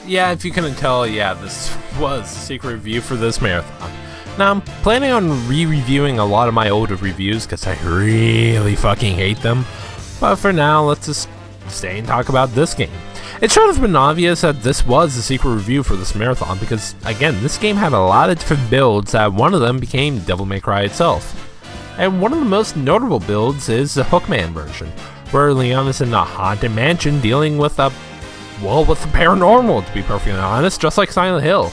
Yeah, if you couldn't tell, yeah, this was a secret review for this marathon. Now, I'm planning on re-reviewing a lot of my older reviews because I really fucking hate them. But for now, let's just stay and talk about this game. It should have been obvious that this was a secret review for this marathon because, again, this game had a lot of different builds that one of them became Devil May Cry itself. And one of the most notable builds is the Hookman version, where Leon is in a haunted mansion dealing with the paranormal, to be perfectly honest, just like Silent Hill.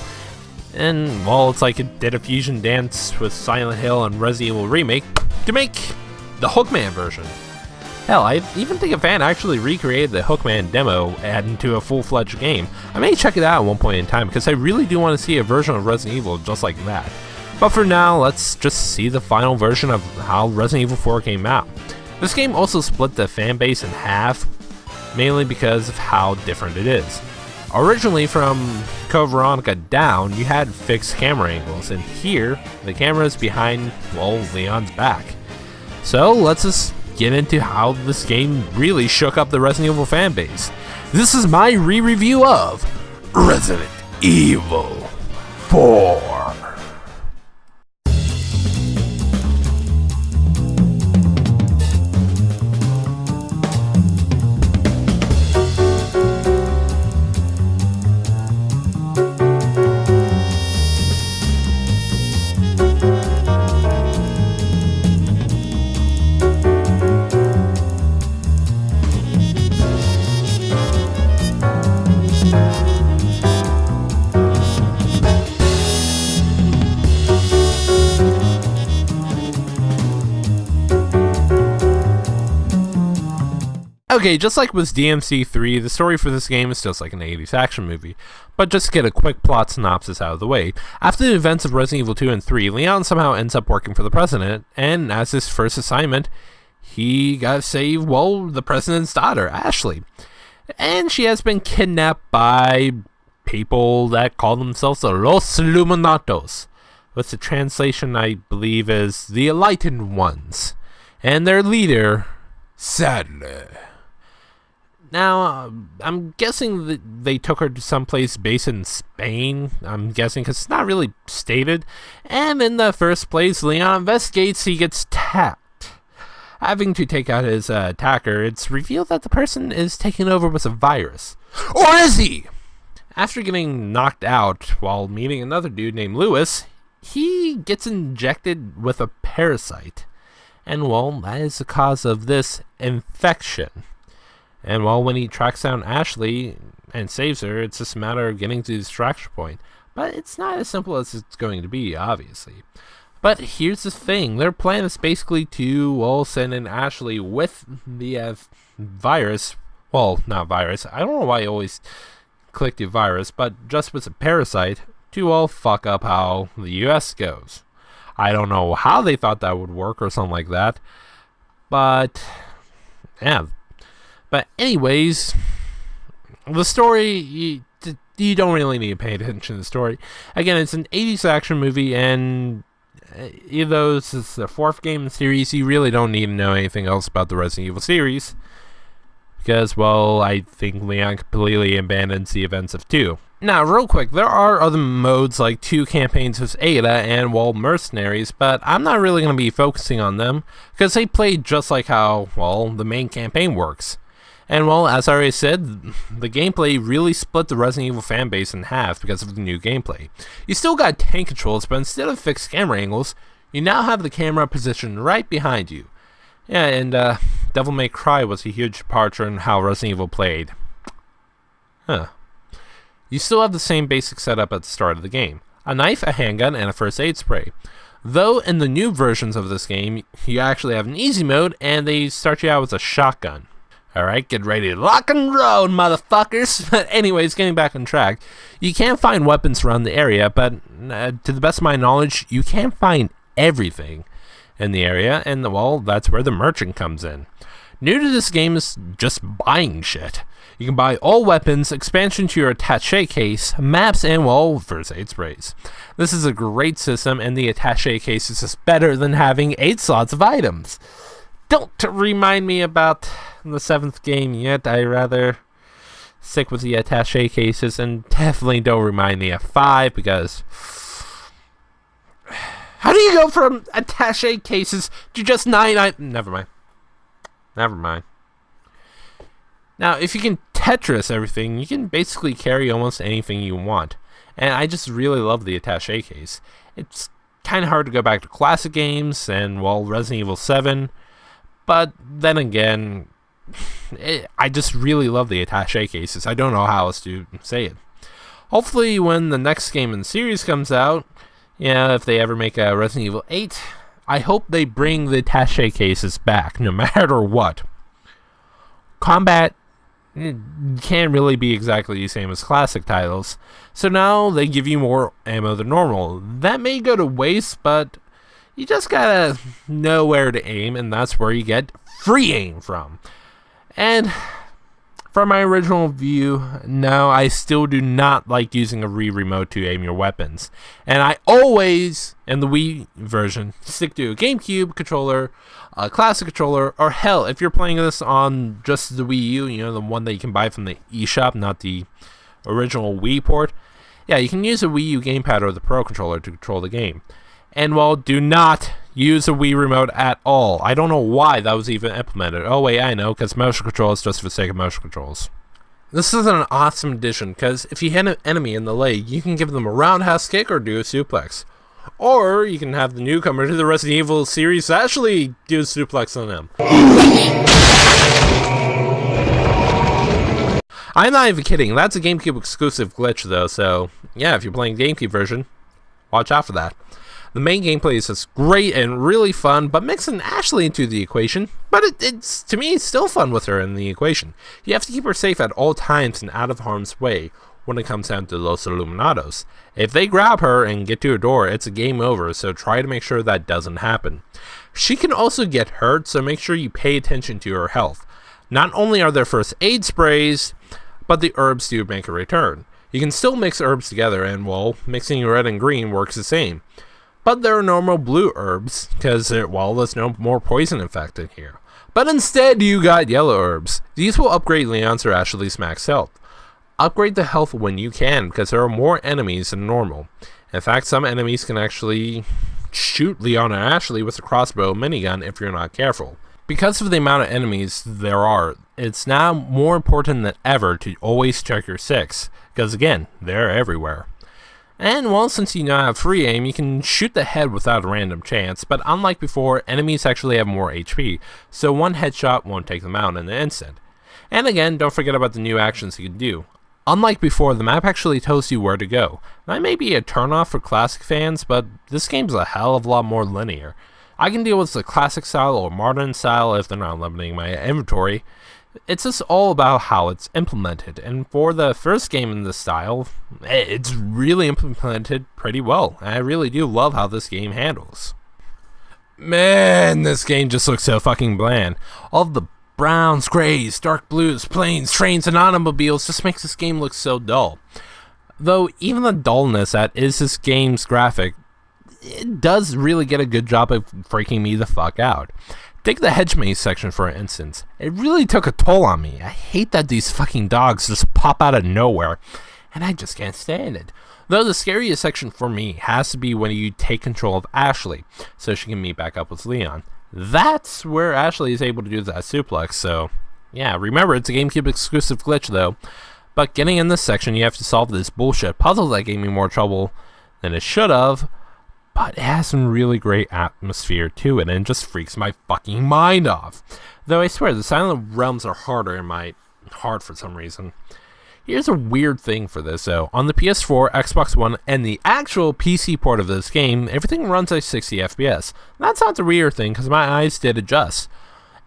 And, well, it's like it did a fusion dance with Silent Hill and Resident Evil Remake to make the Hookman version. Hell, I even think a fan actually recreated the Hookman demo into a full-fledged game. I may check it out at one point in time because I really do want to see a version of Resident Evil just like that. But for now, let's just see the final version of how Resident Evil 4 came out. This game also split the fanbase in half, mainly because of how different it is. Originally from Code Veronica down, you had fixed camera angles, and here, the camera is behind, well, Leon's back. So let's just get into how this game really shook up the Resident Evil fanbase. This is my re-review of Resident Evil 4. Okay, just like with DMC3, the story for this game is just like an 80s action movie. But just to get a quick plot synopsis out of the way, after the events of Resident Evil 2 and 3, Leon somehow ends up working for the president, and as his first assignment, he got to save, well, the president's daughter, Ashley. And she has been kidnapped by people that call themselves the Los Illuminados, which the translation, I believe, is the Enlightened Ones, and their leader, Sadler. Now, I'm guessing that they took her to someplace based in Spain, I'm guessing, because it's not really stated. And in the first place, Leon investigates, he gets tapped. Having to take out his attacker, it's revealed that the person is taken over with a virus. Or is he? After getting knocked out while meeting another dude named Lewis, he gets injected with a parasite. And, well, that is the cause of this infection. And, well, when he tracks down Ashley and saves her, it's just a matter of getting to the distraction point. But it's not as simple as it's going to be, obviously. But here's the thing. Their plan is basically to, well, send in Ashley with the virus. Well, not virus. I don't know why I always click the virus, but just with a parasite to, well, fuck up how the US goes. I don't know how they thought that would work or something like that. But, yeah. But anyways, the story, you don't really need to pay attention to the story. Again, it's an 80s action movie, and even though this is the fourth game in the series, you really don't need to know anything else about the Resident Evil series. Because, well, I think Leon completely abandons the events of 2. Now, real quick, there are other modes like 2 campaigns with Ada and, well, Mercenaries, but I'm not really going to be focusing on them, because they play just like how, well, the main campaign works. And, well, as I already said, the gameplay really split the Resident Evil fanbase in half because of the new gameplay. You still got tank controls, but instead of fixed camera angles, you now have the camera positioned right behind you. Yeah, and Devil May Cry was a huge departure in how Resident Evil played. Huh. You still have the same basic setup at the start of the game. A knife, a handgun, and a first aid spray. Though in the new versions of this game, you actually have an easy mode, and they start you out with a shotgun. Alright, get ready to lock and roll, motherfuckers! But anyways, getting back on track, you can find weapons around the area, but to the best of my knowledge, you can't find everything in the area, and, well, that's where the merchant comes in. New to this game is just buying shit. You can buy all weapons, expansion to your attaché case, maps, and, well, first aid sprays. This is a great system, and the attaché case is just better than having 8 slots of items. Don't remind me about the 7th game yet. I rather stick with the attaché cases, and definitely don't remind me of 5, because how do you go from attaché cases to just 99? Never mind. Now, if you can Tetris everything, you can basically carry almost anything you want. And I just really love the attaché case. It's kind of hard to go back to classic games and, well, Resident Evil 7. But then again, I just really love the attaché cases. I don't know how else to say it. Hopefully when the next game in the series comes out, if they ever make a Resident Evil 8, I hope they bring the attaché cases back, no matter what. Combat can't really be exactly the same as classic titles, so now they give you more ammo than normal. That may go to waste, but you just gotta know where to aim, and that's where you get free aim from. And from my original view, no, I still do not like using a Wii remote to aim your weapons. And I always, in the Wii version, stick to a GameCube controller, a classic controller, or hell, if you're playing this on just the Wii U, the one that you can buy from the eShop, not the original Wii port, yeah, you can use a Wii U gamepad or the Pro controller to control the game. And, well, do not use a Wii remote at all. I don't know why that was even implemented. Oh, wait, I know, because motion control is just for the sake of motion controls. This is an awesome addition, because if you hit an enemy in the leg, you can give them a roundhouse kick or do a suplex. Or you can have the newcomer to the Resident Evil series actually do a suplex on them. I'm not even kidding. That's a GameCube exclusive glitch, though, so yeah, if you're playing the GameCube version, watch out for that. The main gameplay is just great and really fun, but mixing Ashley into the equation, but it's to me, it's still fun with her in the equation. You have to keep her safe at all times and out of harm's way when it comes down to Los Illuminados. If they grab her and get to her door, it's a game over, so try to make sure that doesn't happen. She can also get hurt, so make sure you pay attention to her health. Not only are there first aid sprays, but the herbs do make a return. You can still mix herbs together, and, well, mixing red and green works the same. But there are normal blue herbs, because, well, there's no more poison infected here. But instead, you got yellow herbs. These will upgrade Leon's or Ashley's max health. Upgrade the health when you can, because there are more enemies than normal. In fact, some enemies can actually shoot Leon or Ashley with a crossbow minigun if you're not careful. Because of the amount of enemies there are, it's now more important than ever to always check your 6, because again, they're everywhere. And, well, since you now have free aim, you can shoot the head without a random chance, but unlike before, enemies actually have more HP, so one headshot won't take them out in an instant. And again, don't forget about the new actions you can do. Unlike before, the map actually tells you where to go. That may be a turnoff for classic fans, but this game's a hell of a lot more linear. I can deal with the classic style or modern style if they're not limiting my inventory. It's just all about how it's implemented, and for the first game in this style, it's really implemented pretty well. I really do love how this game handles. Man, this game just looks so fucking bland. All of the browns, grays, dark blues, planes, trains, and automobiles just makes this game look so dull. Though even the dullness that is this game's graphic, it does really get a good job of freaking me the fuck out. Take the hedge maze section for instance. It really took a toll on me. I hate that these fucking dogs just pop out of nowhere, and I just can't stand it. Though the scariest section for me has to be when you take control of Ashley, so she can meet back up with Leon. That's where Ashley is able to do that suplex, so yeah, remember it's a GameCube exclusive glitch though. But getting in this section, you have to solve this bullshit puzzle that gave me more trouble than it should have. But it has some really great atmosphere to it, and it just freaks my fucking mind off. Though I swear, the Silent Realms are harder in my heart for some reason. Here's a weird thing for this though. On the PS4, Xbox One, and the actual PC port of this game, everything runs at 60 FPS. That's not the weird thing, because my eyes did adjust.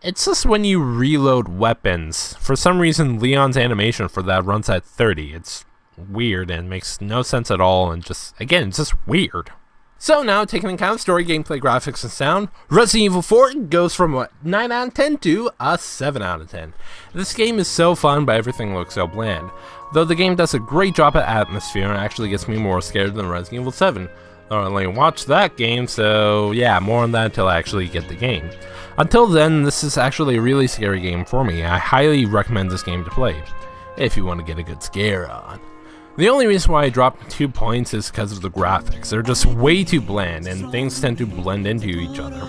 It's just when you reload weapons. For some reason, Leon's animation for that runs at 30. It's weird and makes no sense at all, and just, again, it's just weird. So now, taking into account story, gameplay, graphics, and sound, Resident Evil 4 goes from a 9 out of 10 to a 7 out of 10. This game is so fun, but everything looks so bland. Though the game does a great job at atmosphere and actually gets me more scared than Resident Evil 7. I only watched that game, so yeah, more on that until I actually get the game. Until then, this is actually a really scary game for me. I highly recommend this game to play. if you want to get a good scare on. The only reason why I dropped 2 points is because of the graphics. They're just way too bland, and things tend to blend into each other.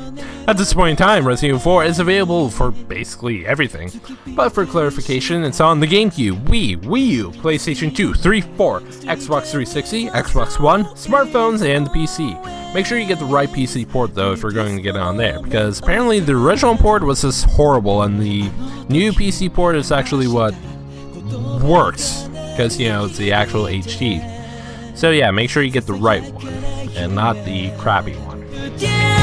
At this point in time, Resident Evil 4 is available for basically everything. But for clarification, it's on the GameCube, Wii, Wii U, PlayStation 2, 3, 4, Xbox 360, Xbox One, smartphones, and the PC. Make sure you get the right PC port though if you're going to get it on there, because apparently the original port was just horrible, and the new PC port is actually what works. Because, you know, it's the actual HD. So yeah, make sure you get the right one, and not the crappy one. Yeah.